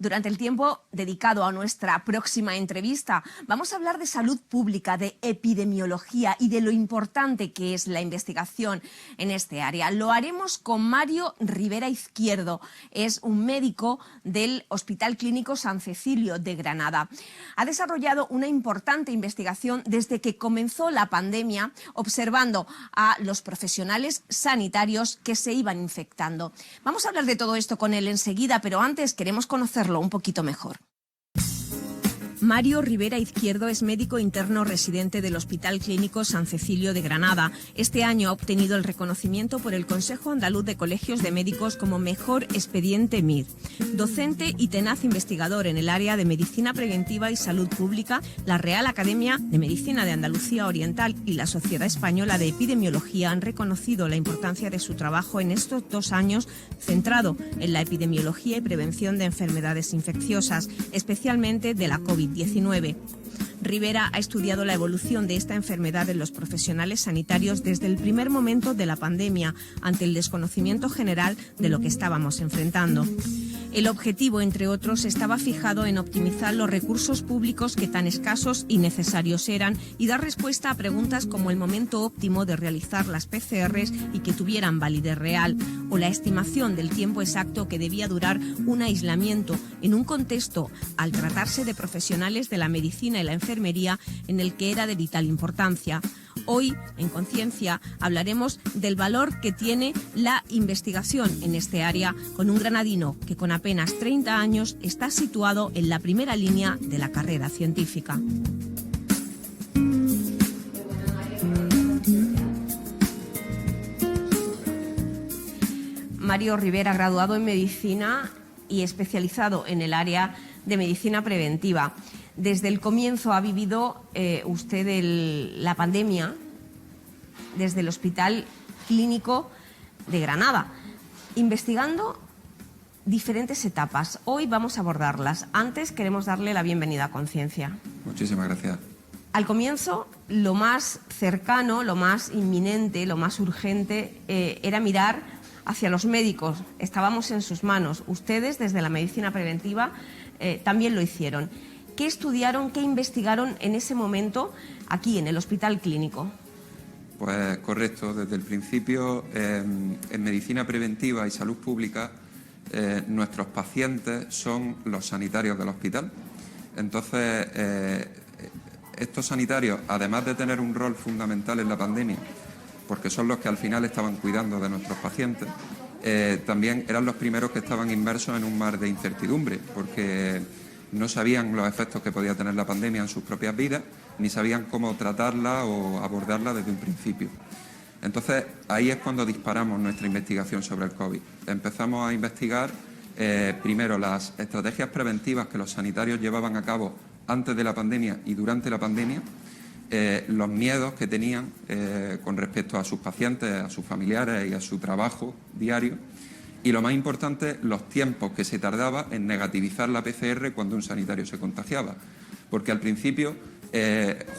Durante el tiempo dedicado a nuestra próxima entrevista, vamos a hablar de salud pública, de epidemiología y de lo importante que es la investigación en este área. Lo haremos con Mario Rivera Izquierdo. Es un médico del Hospital Clínico San Cecilio de Granada. Ha desarrollado una importante investigación desde que comenzó la pandemia, observando a los profesionales sanitarios que se iban infectando. Vamos a hablar de todo esto con él enseguida, pero antes queremos conocerlo un poquito mejor. Mario Rivera Izquierdo es médico interno residente del Hospital Clínico San Cecilio de Granada. Este año ha obtenido el reconocimiento por el Consejo Andaluz de Colegios de Médicos como Mejor Expediente MIR. Docente y tenaz investigador en el área de Medicina Preventiva y Salud Pública, la Real Academia de Medicina de Andalucía Oriental y la Sociedad Española de Epidemiología han reconocido la importancia de su trabajo en estos 2 años centrado en la epidemiología y prevención de enfermedades infecciosas, especialmente de la COVID-19. Rivera ha estudiado la evolución de esta enfermedad en los profesionales sanitarios desde el primer momento de la pandemia, ante el desconocimiento general de lo que estábamos enfrentando. El objetivo, entre otros, estaba fijado en optimizar los recursos públicos que tan escasos y necesarios eran y dar respuesta a preguntas como el momento óptimo de realizar las PCRs y que tuvieran validez real, o la estimación del tiempo exacto que debía durar un aislamiento en un contexto, al tratarse de profesionales de la medicina y la enfermería, en el que era de vital importancia. Hoy, en Conciencia, hablaremos del valor que tiene la investigación en este área con un granadino que con apenas 30 años está situado en la primera línea de la carrera científica. Mario Rivera, graduado en Medicina y especializado en el área de Medicina Preventiva. Desde el comienzo ha vivido usted la pandemia desde el Hospital Clínico de Granada, investigando diferentes etapas. Hoy vamos a abordarlas. Antes queremos darle la bienvenida a Conciencia. Muchísimas gracias. Al comienzo, lo más cercano, lo más inminente, lo más urgente era mirar hacia los médicos. Estábamos en sus manos. Ustedes, desde la medicina preventiva, también lo hicieron. ¿Qué estudiaron, qué investigaron en ese momento aquí en el Hospital Clínico? Pues correcto, desde el principio en medicina preventiva y salud pública nuestros pacientes son los sanitarios del hospital. Entonces estos sanitarios, además de tener un rol fundamental en la pandemia, porque son los que al final estaban cuidando de nuestros pacientes, también eran los primeros que estaban inmersos en un mar de incertidumbre, porque no sabían los efectos que podía tener la pandemia en sus propias vidas, ni sabían cómo tratarla o abordarla desde un principio. Entonces, ahí es cuando disparamos nuestra investigación sobre el COVID. Empezamos a investigar primero las estrategias preventivas que los sanitarios llevaban a cabo antes de la pandemia y durante la pandemia, los miedos que tenían con respecto a sus pacientes, a sus familiares y a su trabajo diario. Y lo más importante, los tiempos que se tardaba en negativizar la PCR cuando un sanitario se contagiaba. Porque al principio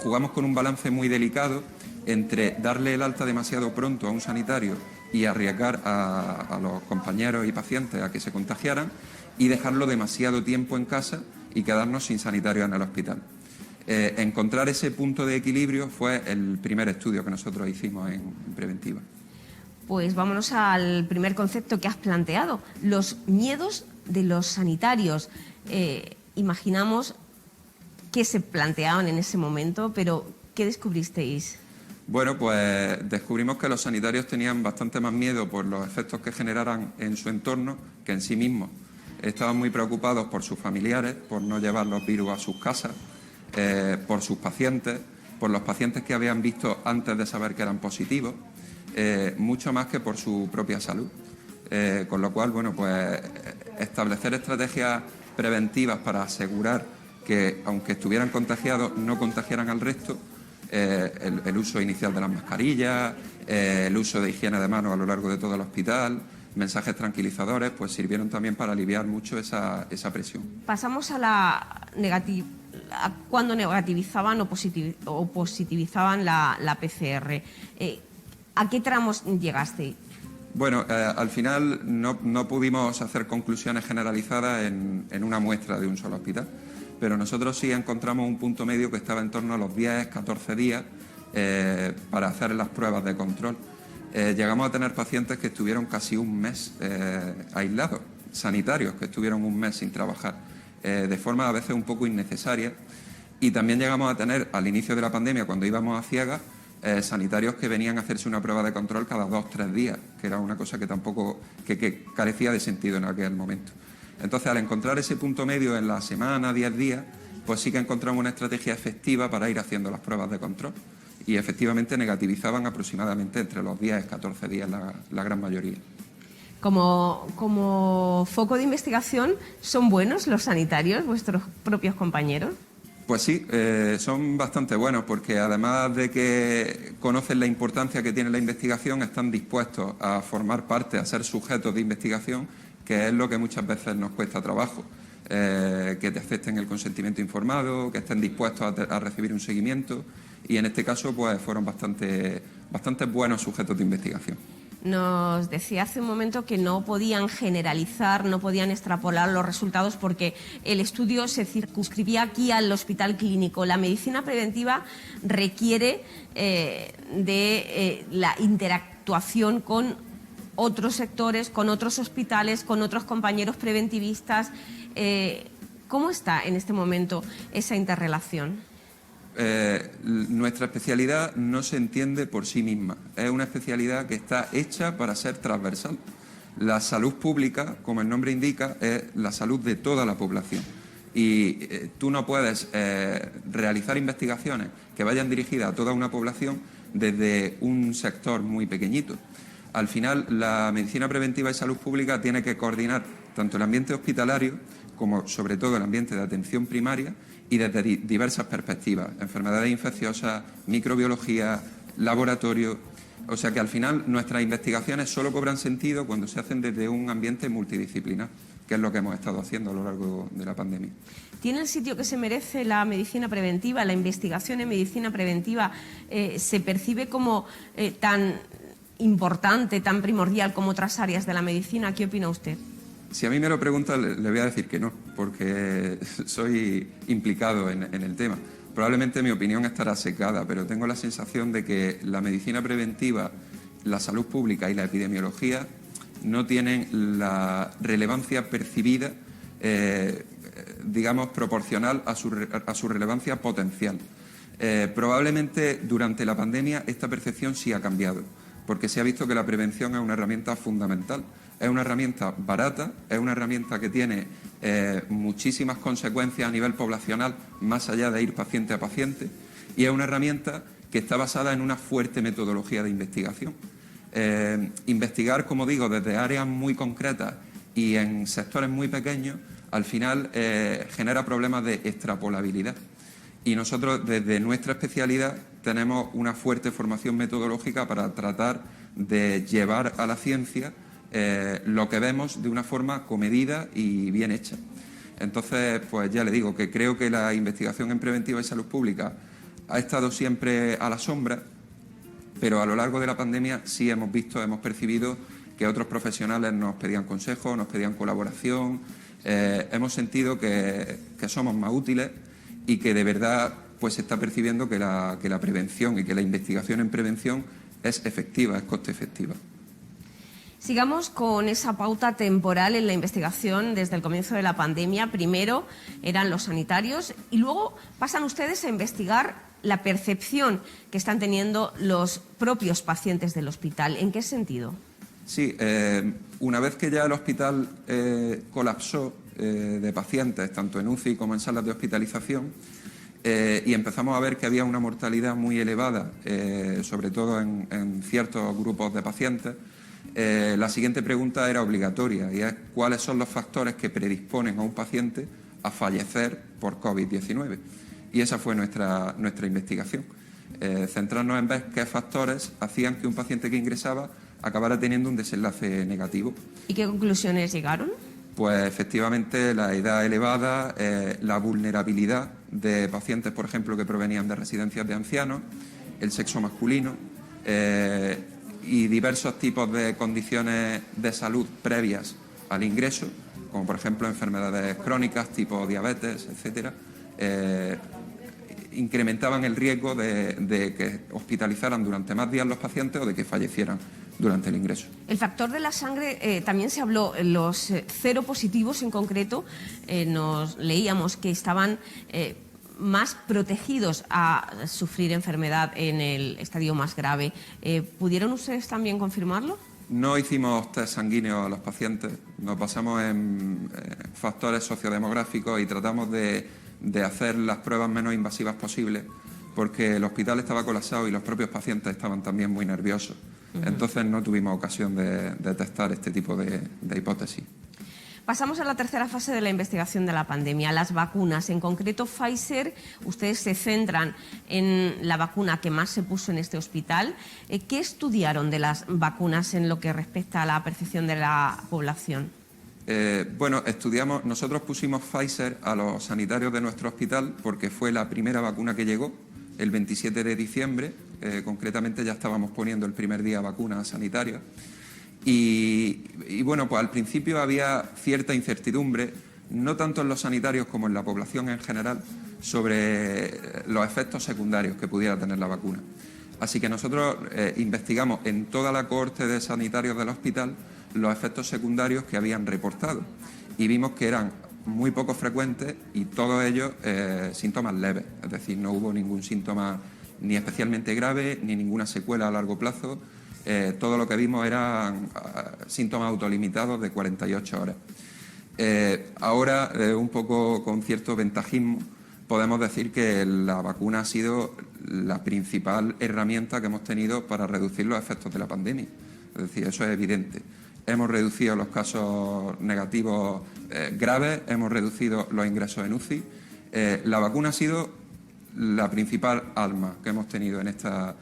jugamos con un balance muy delicado entre darle el alta demasiado pronto a un sanitario y arriesgar a los compañeros y pacientes a que se contagiaran y dejarlo demasiado tiempo en casa y quedarnos sin sanitarios en el hospital. Encontrar ese punto de equilibrio fue el primer estudio que nosotros hicimos en preventiva. Pues vámonos al primer concepto que has planteado, los miedos de los sanitarios. Imaginamos qué se planteaban en ese momento, pero ¿qué descubristeis? Bueno, pues descubrimos que los sanitarios tenían bastante más miedo por los efectos que generaran en su entorno que en sí mismos. Estaban muy preocupados por sus familiares, por no llevar los virus a sus casas, por sus pacientes, por los pacientes que habían visto antes de saber que eran positivos. Mucho más que por su propia salud. Con lo cual, bueno, pues establecer estrategias preventivas para asegurar que, aunque estuvieran contagiados, no contagiaran al resto, el uso inicial de las mascarillas, el uso de higiene de manos a lo largo de todo el hospital, mensajes tranquilizadores, pues sirvieron también para aliviar mucho esa presión. Pasamos a cuando negativizaban o positivizaban la PCR. ¿A qué tramos llegaste? Bueno, al final no pudimos hacer conclusiones generalizadas en una muestra de un solo hospital, pero nosotros sí encontramos un punto medio que estaba en torno a los 10, 14 días para hacer las pruebas de control. Llegamos a tener pacientes que estuvieron casi un mes aislados, sanitarios que estuvieron un mes sin trabajar, de forma a veces un poco innecesaria. Y también llegamos a tener, al inicio de la pandemia, cuando íbamos a ciegas, sanitarios que venían a hacerse una prueba de control cada 2 o 3 días, que era una cosa que tampoco que carecía de sentido en aquel momento. Entonces, al encontrar ese punto medio en la semana, 10 días, pues sí que encontramos una estrategia efectiva para ir haciendo las pruebas de control. Y efectivamente negativizaban aproximadamente entre los 10 y 14 días la gran mayoría. Como foco de investigación, ¿son buenos los sanitarios, vuestros propios compañeros? Pues sí, son bastante buenos porque además de que conocen la importancia que tiene la investigación, están dispuestos a formar parte, a ser sujetos de investigación, que es lo que muchas veces nos cuesta trabajo. Que te acepten el consentimiento informado, que estén dispuestos a recibir un seguimiento, y en este caso pues fueron bastante buenos sujetos de investigación. Nos decía hace un momento que no podían generalizar, no podían extrapolar los resultados porque el estudio se circunscribía aquí al hospital clínico. La medicina preventiva requiere de la interactuación con otros sectores, con otros hospitales, con otros compañeros preventivistas. ¿Cómo está en este momento esa interrelación? Nuestra especialidad no se entiende por sí misma. Es una especialidad que está hecha para ser transversal. La salud pública, como el nombre indica, es la salud de toda la población. Y tú no puedes realizar investigaciones que vayan dirigidas a toda una población desde un sector muy pequeñito. Al final, la medicina preventiva y salud pública tiene que coordinar tanto el ambiente hospitalario como, sobre todo, el ambiente de atención primaria y desde diversas perspectivas, enfermedades infecciosas, microbiología, laboratorio. O sea que al final nuestras investigaciones solo cobran sentido cuando se hacen desde un ambiente multidisciplinar, que es lo que hemos estado haciendo a lo largo de la pandemia. ¿Tiene el sitio que se merece la medicina preventiva, la investigación en medicina preventiva? ¿Se percibe como tan importante, tan primordial como otras áreas de la medicina? ¿Qué opina usted? Si a mí me lo pregunta, le voy a decir que no, porque soy implicado en el tema. Probablemente mi opinión estará secada, pero tengo la sensación de que la medicina preventiva, la salud pública y la epidemiología no tienen la relevancia percibida, digamos, proporcional a su relevancia potencial. Probablemente durante la pandemia esta percepción sí ha cambiado, porque se ha visto que la prevención es una herramienta fundamental. Es una herramienta barata, es una herramienta que tiene muchísimas consecuencias a nivel poblacional, más allá de ir paciente a paciente, y es una herramienta que está basada en una fuerte metodología de investigación. Investigar, como digo, desde áreas muy concretas y en sectores muy pequeños, al final genera problemas de extrapolabilidad. Y nosotros, desde nuestra especialidad, tenemos una fuerte formación metodológica para tratar de llevar a la ciencia lo que vemos de una forma comedida y bien hecha. Entonces, pues ya le digo que creo que la investigación en preventiva y salud pública ha estado siempre a la sombra, pero a lo largo de la pandemia sí hemos percibido que otros profesionales nos pedían consejos, nos pedían colaboración, hemos sentido que somos más útiles y que de verdad pues se está percibiendo que la prevención y que la investigación en prevención es efectiva, es coste efectiva. Sigamos con esa pauta temporal en la investigación desde el comienzo de la pandemia. Primero eran los sanitarios y luego pasan ustedes a investigar la percepción que están teniendo los propios pacientes del hospital. ¿En qué sentido? Sí, una vez que ya el hospital colapsó de pacientes, tanto en UCI como en salas de hospitalización, y empezamos a ver que había una mortalidad muy elevada, sobre todo en ciertos grupos de pacientes, la siguiente pregunta era obligatoria y es cuáles son los factores que predisponen a un paciente a fallecer por COVID-19. Y esa fue nuestra investigación. Centrarnos en ver qué factores hacían que un paciente que ingresaba acabara teniendo un desenlace negativo. ¿Y qué conclusiones llegaron? Pues efectivamente la edad elevada, la vulnerabilidad de pacientes, por ejemplo, que provenían de residencias de ancianos, el sexo masculino, y diversos tipos de condiciones de salud previas al ingreso, como por ejemplo enfermedades crónicas tipo diabetes, etcétera, incrementaban el riesgo de que hospitalizaran durante más días los pacientes o de que fallecieran durante el ingreso. El factor de la sangre, también se habló, los cero positivos en concreto, nos leíamos que estaban más protegidos a sufrir enfermedad en el estadio más grave. ¿Pudieron ustedes también confirmarlo? No hicimos test sanguíneos a los pacientes, nos basamos en factores sociodemográficos y tratamos de hacer las pruebas menos invasivas posibles, porque el hospital estaba colapsado y los propios pacientes estaban también muy nerviosos. Entonces no tuvimos ocasión de testar este tipo de hipótesis. Pasamos a la tercera fase de la investigación de la pandemia, las vacunas. En concreto, Pfizer, ustedes se centran en la vacuna que más se puso en este hospital. ¿Qué estudiaron de las vacunas en lo que respecta a la percepción de la población? Bueno, nosotros pusimos Pfizer a los sanitarios de nuestro hospital porque fue la primera vacuna que llegó el 27 de diciembre. Concretamente ya estábamos poniendo el primer día vacunas sanitarias. Y bueno, pues al principio había cierta incertidumbre, no tanto en los sanitarios como en la población en general, sobre los efectos secundarios que pudiera tener la vacuna. Así que nosotros investigamos en toda la cohorte de sanitarios del hospital los efectos secundarios que habían reportado y vimos que eran muy poco frecuentes y todos ellos síntomas leves, es decir, no hubo ningún síntoma ni especialmente grave ni ninguna secuela a largo plazo. Todo lo que vimos eran síntomas autolimitados de 48 horas. Ahora, un poco con cierto ventajismo, podemos decir que la vacuna ha sido la principal herramienta que hemos tenido para reducir los efectos de la pandemia. Es decir, eso es evidente. Hemos reducido los casos negativos graves, hemos reducido los ingresos en UCI. La vacuna ha sido la principal arma que hemos tenido en esta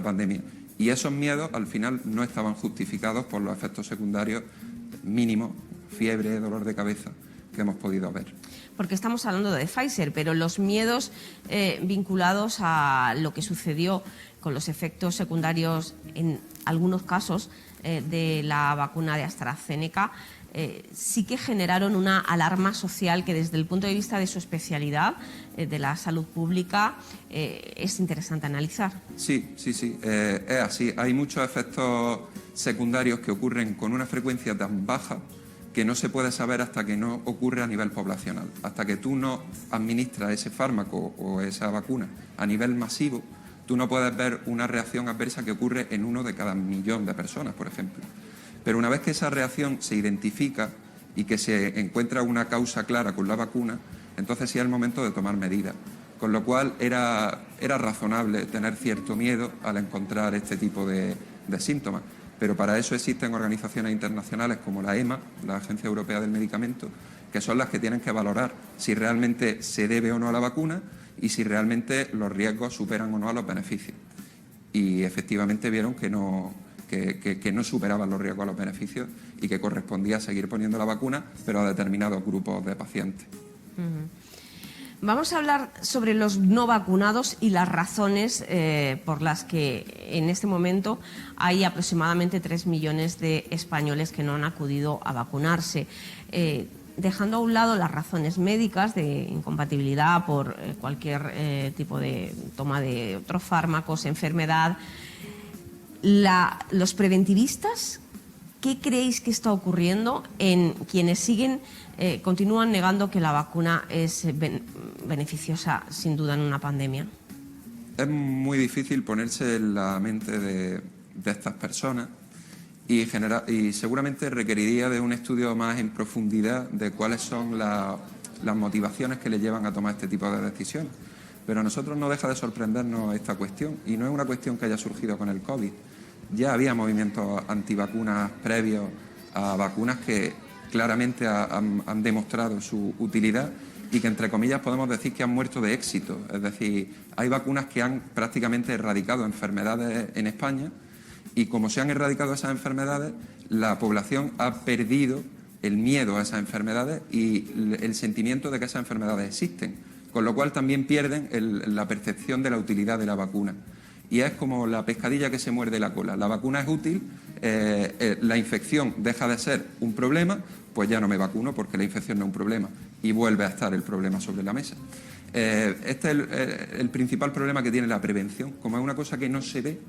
pandemia. Y esos miedos, al final, no estaban justificados por los efectos secundarios mínimos, fiebre, dolor de cabeza, que hemos podido ver. Porque estamos hablando de Pfizer, pero los miedos vinculados a lo que sucedió con los efectos secundarios, en algunos casos, de la vacuna de AstraZeneca, sí que generaron una alarma social que desde el punto de vista de su especialidad, de la salud pública, es interesante analizar. Sí, es así. Hay muchos efectos secundarios que ocurren con una frecuencia tan baja que no se puede saber hasta que no ocurre a nivel poblacional. Hasta que tú no administras ese fármaco o esa vacuna a nivel masivo, tú no puedes ver una reacción adversa que ocurre en 1 de cada 1.000.000 de personas, por ejemplo. Pero una vez que esa reacción se identifica y que se encuentra una causa clara con la vacuna, entonces sí es el momento de tomar medidas. Con lo cual era razonable tener cierto miedo al encontrar este tipo de síntomas. Pero para eso existen organizaciones internacionales como la EMA, la Agencia Europea del Medicamento, que son las que tienen que valorar si realmente se debe o no a la vacuna y si realmente los riesgos superan o no a los beneficios. Y efectivamente vieron que no superaban los riesgos a los beneficios y que correspondía seguir poniendo la vacuna, pero a determinados grupos de pacientes. Vamos a hablar sobre los no vacunados y las razones por las que en este momento hay aproximadamente 3 millones de españoles que no han acudido a vacunarse. Dejando a un lado las razones médicas de incompatibilidad por cualquier tipo de toma de otros fármacos, enfermedad, los preventivistas, ¿qué creéis que está ocurriendo en quienes continúan negando que la vacuna es beneficiosa, sin duda, en una pandemia? Es muy difícil ponerse en la mente de estas personas y seguramente requeriría de un estudio más en profundidad de cuáles son las motivaciones que les llevan a tomar este tipo de decisiones. Pero a nosotros no deja de sorprendernos esta cuestión, y no es una cuestión que haya surgido con el COVID. Ya había movimientos antivacunas previos a vacunas que claramente han demostrado su utilidad y que, entre comillas, podemos decir que han muerto de éxito. Es decir, hay vacunas que han prácticamente erradicado enfermedades en España, y como se han erradicado esas enfermedades, la población ha perdido el miedo a esas enfermedades y el sentimiento de que esas enfermedades existen, con lo cual también pierden la percepción de la utilidad de la vacuna. y es como la pescadilla que se muerde la cola. La vacuna es útil, la infección deja de ser un problema, pues ya no me vacuno porque la infección no es un problema y vuelve a estar el problema sobre la mesa. Este es el principal problema que tiene la prevención. Como es una cosa que no se ve,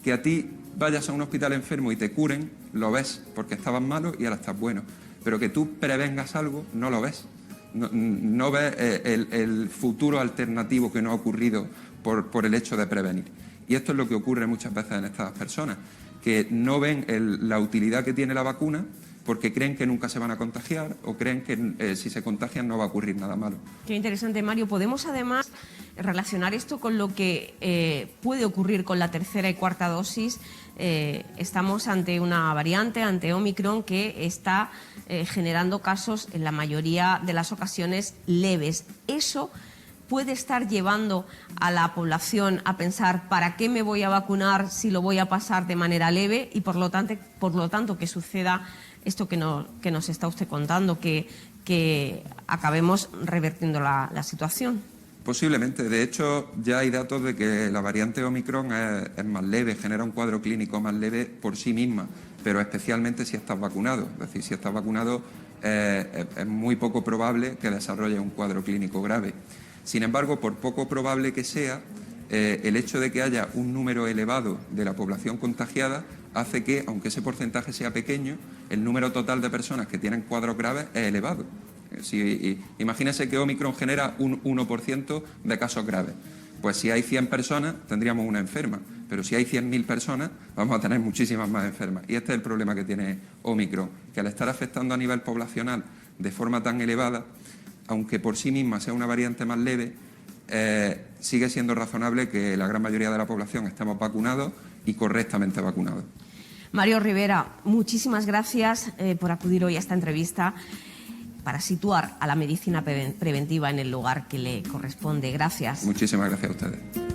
que a ti vayas a un hospital enfermo y te curen, lo ves porque estabas malo y ahora estás bueno. Pero que tú prevengas algo, no lo ves. No ves el futuro alternativo que no ha ocurrido por el hecho de prevenir. Y esto es lo que ocurre muchas veces en estas personas, que no ven la utilidad que tiene la vacuna porque creen que nunca se van a contagiar o creen que si se contagian no va a ocurrir nada malo. Qué interesante, Mario. Podemos además relacionar esto con lo que puede ocurrir con la tercera y cuarta dosis. Estamos ante una variante, ante Omicron, que está generando casos en la mayoría de las ocasiones leves. Eso puede estar llevando a la población a pensar ¿para qué me voy a vacunar si lo voy a pasar de manera leve? Y por lo tanto que suceda esto que nos está usted contando, que acabemos revertiendo la situación. Posiblemente. De hecho, ya hay datos de que la variante Omicron es más leve, genera un cuadro clínico más leve por sí misma, pero especialmente si estás vacunado. Es decir, si estás vacunado es muy poco probable que desarrolle un cuadro clínico grave. Sin embargo, por poco probable que sea, el hecho de que haya un número elevado de la población contagiada hace que, aunque ese porcentaje sea pequeño, el número total de personas que tienen cuadros graves es elevado. Imagínese que Omicron genera un 1% de casos graves. Pues si hay 100 personas, tendríamos una enferma. Pero si hay 100.000 personas, vamos a tener muchísimas más enfermas. Y este es el problema que tiene Omicron, que al estar afectando a nivel poblacional de forma tan elevada, aunque por sí misma sea una variante más leve, sigue siendo razonable que la gran mayoría de la población estemos vacunados y correctamente vacunados. Mario Rivera, muchísimas gracias por acudir hoy a esta entrevista para situar a la medicina preventiva en el lugar que le corresponde. Gracias. Muchísimas gracias a ustedes.